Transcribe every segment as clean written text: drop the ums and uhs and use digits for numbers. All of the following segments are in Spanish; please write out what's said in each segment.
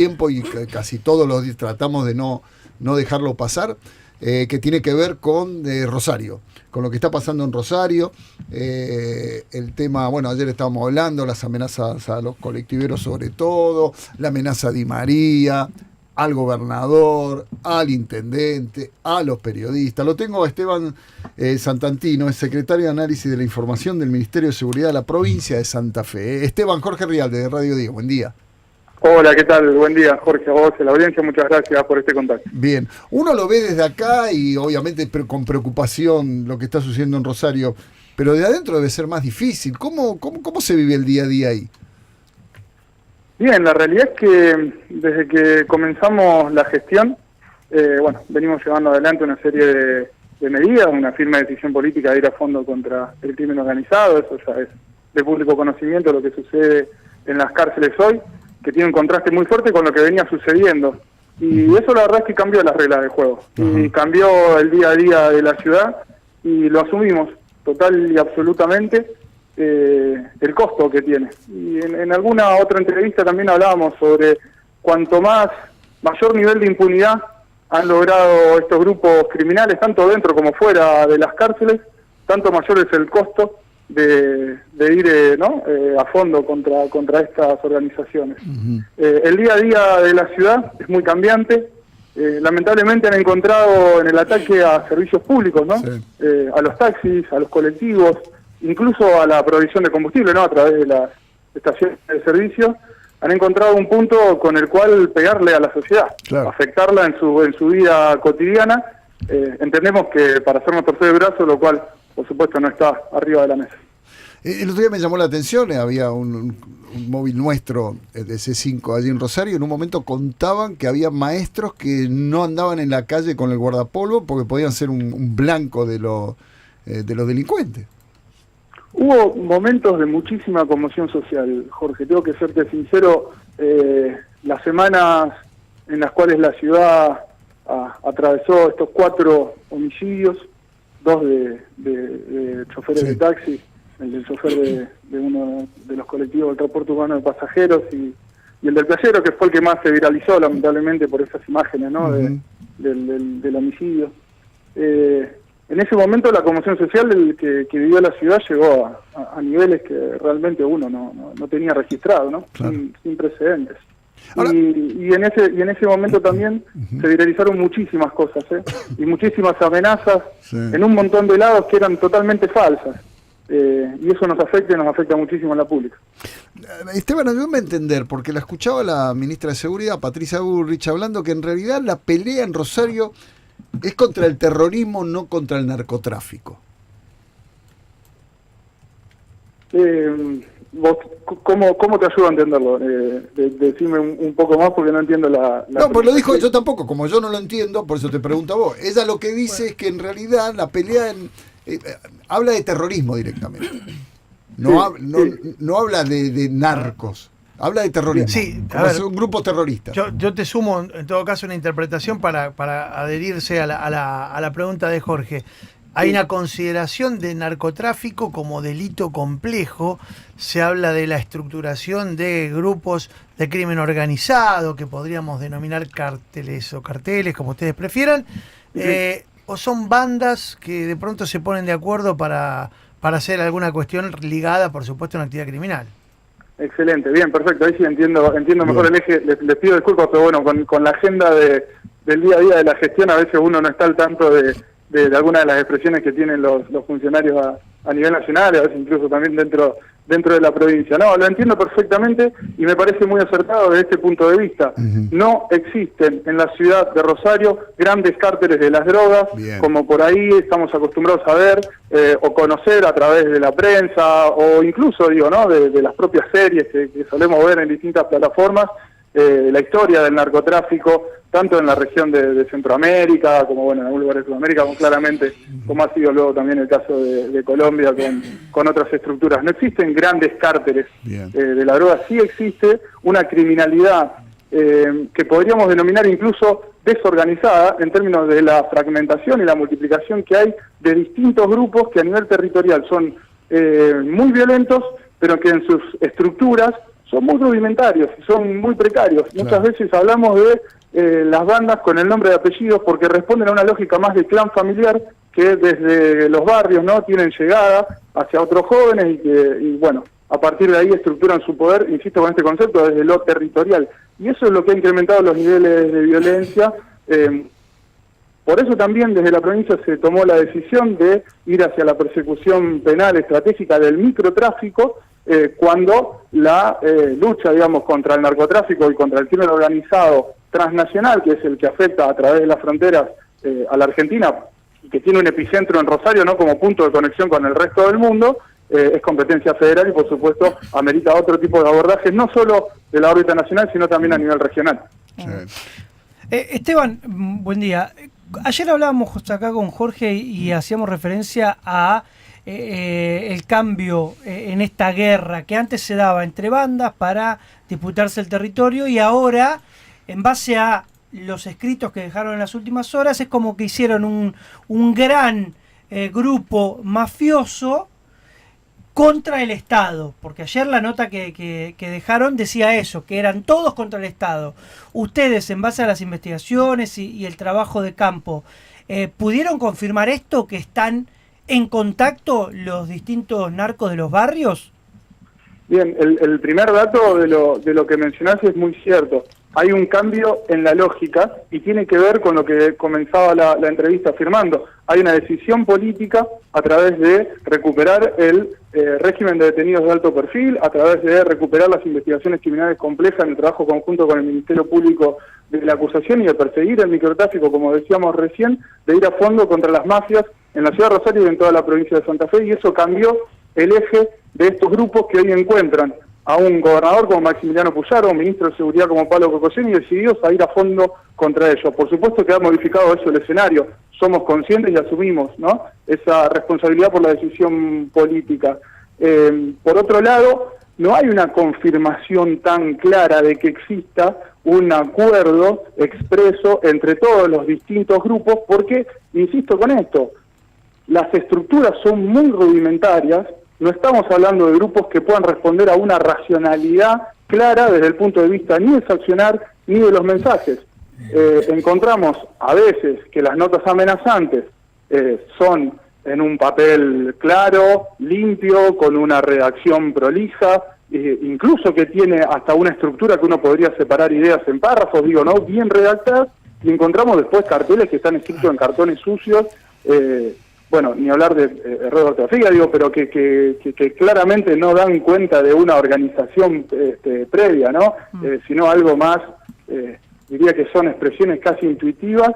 tiempo y casi todos los días tratamos de no dejarlo pasar, que tiene que ver con Rosario, con lo que está pasando en Rosario, el tema, bueno, ayer estábamos hablando, las amenazas a los colectiveros sobre todo, la amenaza a Di María, al gobernador, al intendente, a los periodistas. Lo tengo a Esteban Santantino, es secretario de Análisis de la Información del Ministerio de Seguridad de la provincia de Santa Fe. Esteban, Jorge Rialde, de Radio Día, buen día. Hola, ¿qué tal? Buen día, Jorge, a vos, a la audiencia, muchas gracias por este contacto. Bien, uno lo ve desde acá y obviamente con preocupación lo que está sucediendo en Rosario, pero de adentro debe ser más difícil. ¿Cómo se vive el día a día ahí? Bien, la realidad es que desde que comenzamos la gestión, venimos llevando adelante una serie de medidas, una firme decisión política de ir a fondo contra el crimen organizado. Eso ya es de público conocimiento lo que sucede en las cárceles hoy, que tiene un contraste muy fuerte con lo que venía sucediendo. Y eso la verdad es que cambió las reglas del juego. Y cambió el día a día de la ciudad y lo asumimos total y absolutamente el costo que tiene. Y en alguna otra entrevista también hablábamos sobre cuanto mayor nivel de impunidad han logrado estos grupos criminales, tanto dentro como fuera de las cárceles, tanto mayor es el costo de ir a fondo contra estas organizaciones. El día a día de la ciudad es muy cambiante. Lamentablemente han encontrado en el ataque a servicios públicos, ¿no? Sí. A los taxis, a los colectivos, incluso a la provisión de combustible, ¿no? A través de las estaciones de servicio, han encontrado un punto con el cual pegarle a la sociedad, claro, afectarla en su vida cotidiana. Entendemos que para hacernos torcer el brazo, lo cual por supuesto no está arriba de la mesa. El otro día me llamó la atención, había un móvil nuestro de C5 allí en Rosario, en un momento contaban que había maestros que no andaban en la calle con el guardapolvo porque podían ser un blanco de los delincuentes. Hubo momentos de muchísima conmoción social, Jorge, tengo que serte sincero, las semanas en las cuales la ciudad atravesó estos 4 homicidios, 2 de choferes de taxi, el del chofer de uno de los colectivos del transporte urbano de pasajeros y el del playero, que fue el que más se viralizó lamentablemente por esas imágenes, ¿no? Del homicidio. En ese momento la conmoción social que vivió la ciudad llegó a niveles que realmente uno no tenía registrado, ¿no? Claro. Sin precedentes. Ahora, y en ese momento también se viralizaron muchísimas cosas, y muchísimas amenazas, sí, en un montón de lados que eran totalmente falsas. Y eso nos afecta muchísimo en la pública. Esteban, ayúdame a entender, porque la escuchaba la ministra de Seguridad, Patricia Bullrich, hablando que en realidad la pelea en Rosario es contra el terrorismo, no contra el narcotráfico. ¿Vos cómo te ayudo a entenderlo? Decime un poco más porque no entiendo la no, pues lo dijo yo tampoco, como yo no lo entiendo, por eso te pregunto a vos. Ella lo que dice es que en realidad la pelea habla de terrorismo directamente. No habla de narcos, habla de terrorismo. Sí, son grupos terroristas. Yo te sumo, en todo caso, una interpretación para adherirse a la pregunta de Jorge. Hay una consideración de narcotráfico como delito complejo, se habla de la estructuración de grupos de crimen organizado, que podríamos denominar cárteles o carteles, como ustedes prefieran, o son bandas que de pronto se ponen de acuerdo para hacer alguna cuestión ligada, por supuesto, a una actividad criminal. Excelente, bien, perfecto, ahí sí entiendo mejor el eje. Les pido disculpas, pero bueno, con la agenda del día a día de la gestión, a veces uno no está al tanto de algunas de las expresiones que tienen los funcionarios a nivel nacional, a veces incluso también dentro de la provincia. No, lo entiendo perfectamente y me parece muy acertado desde este punto de vista. No existen en la ciudad de Rosario grandes cárteles de las drogas, bien, como por ahí estamos acostumbrados a ver o conocer a través de la prensa o incluso, de las propias series que solemos ver en distintas plataformas. La historia del narcotráfico, tanto en la región de Centroamérica, como en algún lugar de Sudamérica, claramente, como ha sido luego también el caso de Colombia con otras estructuras. No existen grandes cárteles de la droga, sí existe una criminalidad que podríamos denominar incluso desorganizada en términos de la fragmentación y la multiplicación que hay de distintos grupos que a nivel territorial son muy violentos, pero que en sus estructuras son muy rudimentarios y son muy precarios. Claro. Muchas veces hablamos de las bandas con el nombre de apellidos porque responden a una lógica más de clan familiar que desde los barrios, ¿no?, tienen llegada hacia otros jóvenes y bueno, a partir de ahí estructuran su poder, insisto con este concepto, desde lo territorial. Y eso es lo que ha incrementado los niveles de violencia. Por eso también desde la provincia se tomó la decisión de ir hacia la persecución penal estratégica del microtráfico, cuando la lucha, digamos, contra el narcotráfico y contra el crimen organizado transnacional, que es el que afecta a través de las fronteras a la Argentina, y que tiene un epicentro en Rosario, ¿no?, como punto de conexión con el resto del mundo, es competencia federal y por supuesto amerita otro tipo de abordajes, no solo de la órbita nacional, sino también a nivel regional. Sí. Esteban, buen día. Ayer hablábamos acá con Jorge y hacíamos referencia a el cambio en esta guerra que antes se daba entre bandas para disputarse el territorio, y ahora, en base a los escritos que dejaron en las últimas horas, es como que hicieron un gran grupo mafioso contra el Estado, porque ayer la nota que dejaron decía eso, que eran todos contra el Estado. Ustedes, en base a las investigaciones y el trabajo de campo, ¿pudieron confirmar esto, que están en contacto los distintos narcos de los barrios? Bien, el primer dato de lo que mencionaste es muy cierto. Hay un cambio en la lógica y tiene que ver con lo que comenzaba la entrevista afirmando. Hay una decisión política a través de recuperar el régimen de detenidos de alto perfil, a través de recuperar las investigaciones criminales complejas en el trabajo conjunto con el Ministerio Público de la acusación y de perseguir el microtráfico, como decíamos recién, de ir a fondo contra las mafias en la ciudad de Rosario y en toda la provincia de Santa Fe, y eso cambió el eje de estos grupos que hoy encuentran a un gobernador como Maximiliano Puyaro, un ministro de Seguridad como Pablo Cocoseni, y decididos a ir a fondo contra ellos. Por supuesto que ha modificado eso el escenario, somos conscientes y asumimos, ¿no?, esa responsabilidad por la decisión política. Por otro lado, no hay una confirmación tan clara de que exista un acuerdo expreso entre todos los distintos grupos, porque, insisto con esto, las estructuras son muy rudimentarias. No estamos hablando de grupos que puedan responder a una racionalidad clara desde el punto de vista ni del accionar ni de los mensajes. Encontramos a veces que las notas amenazantes son en un papel claro, limpio, con una redacción prolija, incluso que tiene hasta una estructura que uno podría separar ideas en párrafos, digo, ¿no?, bien redactadas, y encontramos después carteles que están escritos en cartones sucios, bueno, ni hablar de errores de ortografía, digo, pero que claramente no dan cuenta de una organización previa, ¿no? Sino algo más, diría que son expresiones casi intuitivas.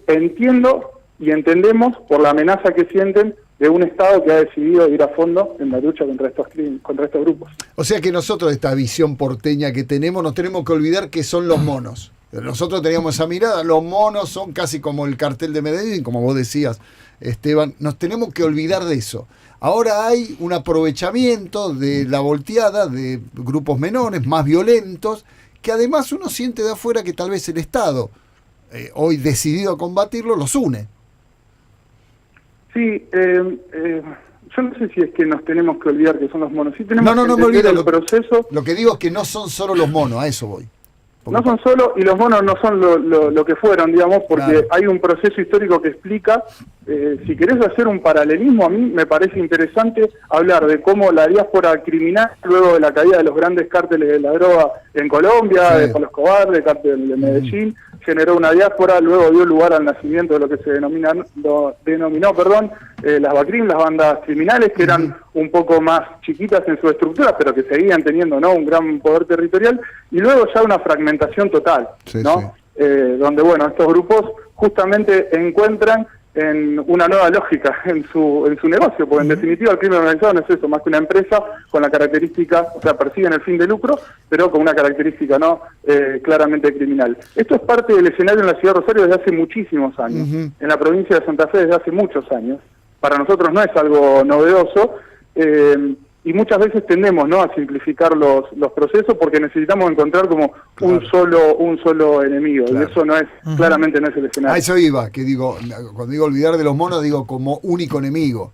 Entiendo y entendemos por la amenaza que sienten de un Estado que ha decidido ir a fondo en la lucha contra estos grupos. O sea que nosotros, esta visión porteña que tenemos, nos tenemos que olvidar que son los monos. Nosotros teníamos esa mirada, los monos son casi como el cartel de Medellín, como vos decías, Esteban, nos tenemos que olvidar de eso. Ahora hay un aprovechamiento de la volteada de grupos menores, más violentos, que además uno siente de afuera que tal vez el Estado, hoy decidido a combatirlo, los une. Sí, yo no sé si es que nos tenemos que olvidar que son los monos. Sí tenemos no que me olvido el proceso. Lo que digo es que no son solo los monos, a eso voy. No son solo, y los monos no son lo que fueron, digamos, porque claro, hay un proceso histórico que explica, si querés hacer un paralelismo, a mí me parece interesante hablar de cómo la diáspora criminal, luego de la caída de los grandes cárteles de la droga en Colombia, sí, de Pablo Escobar, del cártel de Medellín, generó una diáspora, luego dio lugar al nacimiento de lo que se denominó las BACRIM, las bandas criminales, que eran un poco más chiquitas en su estructura, pero que seguían teniendo, ¿no?, un gran poder territorial, y luego ya una fragmentación total, sí, ¿no? Sí. Donde, bueno, estos grupos justamente encuentran en una nueva lógica en su negocio, porque en definitiva el crimen organizado no es eso, más que una empresa con la característica, o sea, persiguen el fin de lucro, pero con una característica no claramente criminal. Esto es parte del escenario en la ciudad de Rosario desde hace muchísimos años, en la provincia de Santa Fe desde hace muchos años. Para nosotros no es algo novedoso, y muchas veces tendemos, ¿no?, a simplificar los procesos porque necesitamos encontrar como claro, un solo enemigo, claro, y eso no es, claramente no es el escenario. A eso iba, que digo, cuando digo olvidar de los monos, digo como único enemigo.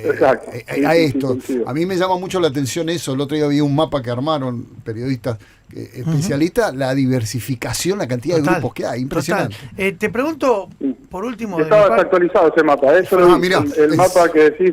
Exacto. a Sí, esto. coincido. A mí me llama mucho la atención eso. El otro día vi un mapa que armaron periodistas especialistas, la diversificación, la cantidad de grupos que hay, impresionante. Te pregunto, por último... Estaba desactualizado ese mapa, eso lo vi. mirá, el mapa que decís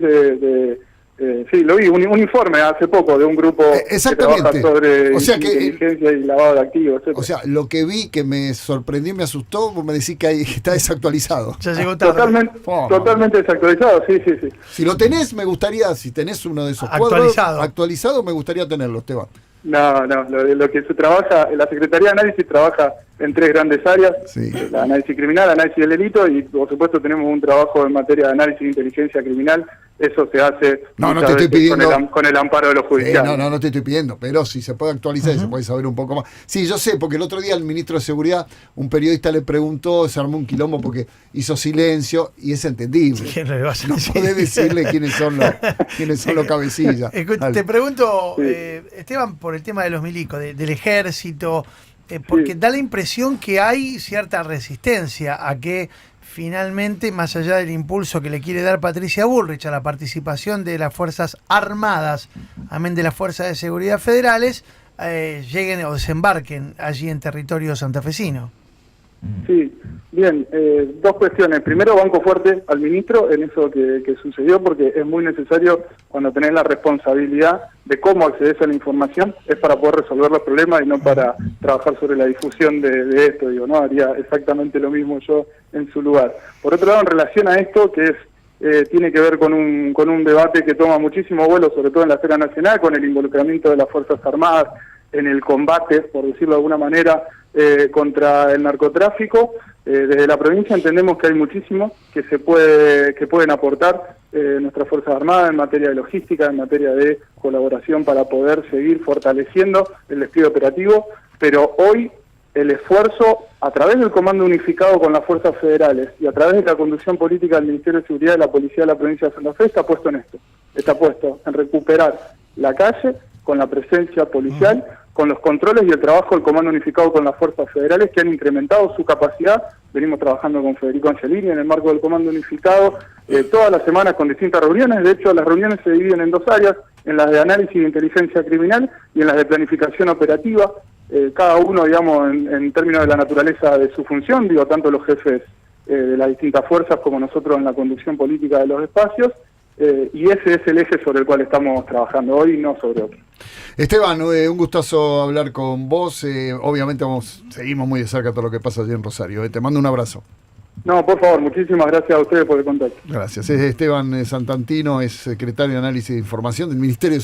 sí, lo vi, un informe hace poco de un grupo que trabaja sobre o sea que, inteligencia y lavado de activos, etc. O sea, lo que vi que me sorprendió, me asustó, vos me decís que está desactualizado. Ya llegó tarde. Totalmente desactualizado, sí. Si lo tenés, me gustaría, si tenés uno de esos actualizado, me gustaría tenerlo, Esteban. No, lo que se trabaja, la Secretaría de Análisis trabaja en 3 grandes áreas, Sí. el análisis criminal, análisis del delito y por supuesto tenemos un trabajo en materia de análisis de inteligencia criminal, eso se hace No te estoy pidiendo con el amparo de los judiciales. No te estoy pidiendo, pero si se puede actualizar y se puede saber un poco más. Sí, yo sé, porque el otro día el ministro de Seguridad, un periodista le preguntó, se armó un quilombo porque hizo silencio y es entendible. ¿Quién le va a No podés decirle quiénes son los cabecillas. Te pregunto, Esteban, por el tema de los milicos, del ejército, porque da la impresión que hay cierta resistencia a que finalmente, más allá del impulso que le quiere dar Patricia Bullrich a la participación de las Fuerzas Armadas, amén de las Fuerzas de Seguridad Federales, lleguen o desembarquen allí en territorio santafesino. Sí, bien, 2 cuestiones. Primero, banco fuerte al ministro en eso que sucedió, porque es muy necesario cuando tenés la responsabilidad de cómo accedes a la información, es para poder resolver los problemas y no para trabajar sobre la difusión de esto. Digo, no haría exactamente lo mismo yo en su lugar. Por otro lado, en relación a esto, que es tiene que ver con un debate que toma muchísimo vuelo, sobre todo en la esfera nacional, con el involucramiento de las Fuerzas Armadas en el combate, por decirlo de alguna manera, contra el narcotráfico. Desde la provincia entendemos que hay muchísimo que pueden aportar nuestras Fuerzas Armadas en materia de logística, en materia de colaboración para poder seguir fortaleciendo el despliegue operativo, pero hoy el esfuerzo a través del Comando Unificado con las Fuerzas Federales y a través de la conducción política del Ministerio de Seguridad y la Policía de la Provincia de Santa Fe está puesto en esto, está puesto en recuperar la calle con la presencia policial, con los controles y el trabajo del Comando Unificado con las Fuerzas Federales que han incrementado su capacidad. Venimos trabajando con Federico Angelini en el marco del Comando Unificado todas las semanas con distintas reuniones. De hecho, las reuniones se dividen en 2 áreas, en las de análisis de inteligencia criminal y en las de planificación operativa. Cada uno, digamos, en términos de la naturaleza de su función, digo, tanto los jefes de las distintas fuerzas como nosotros en la conducción política de los espacios. Y ese es el eje sobre el cual estamos trabajando hoy, no sobre otro. Esteban, un gustazo hablar con vos. Obviamente seguimos muy de cerca todo lo que pasa allí en Rosario. Te mando un abrazo. No, por favor, muchísimas gracias a ustedes por el contacto. Gracias. Es Esteban Santantino, es secretario de Análisis de Información del Ministerio de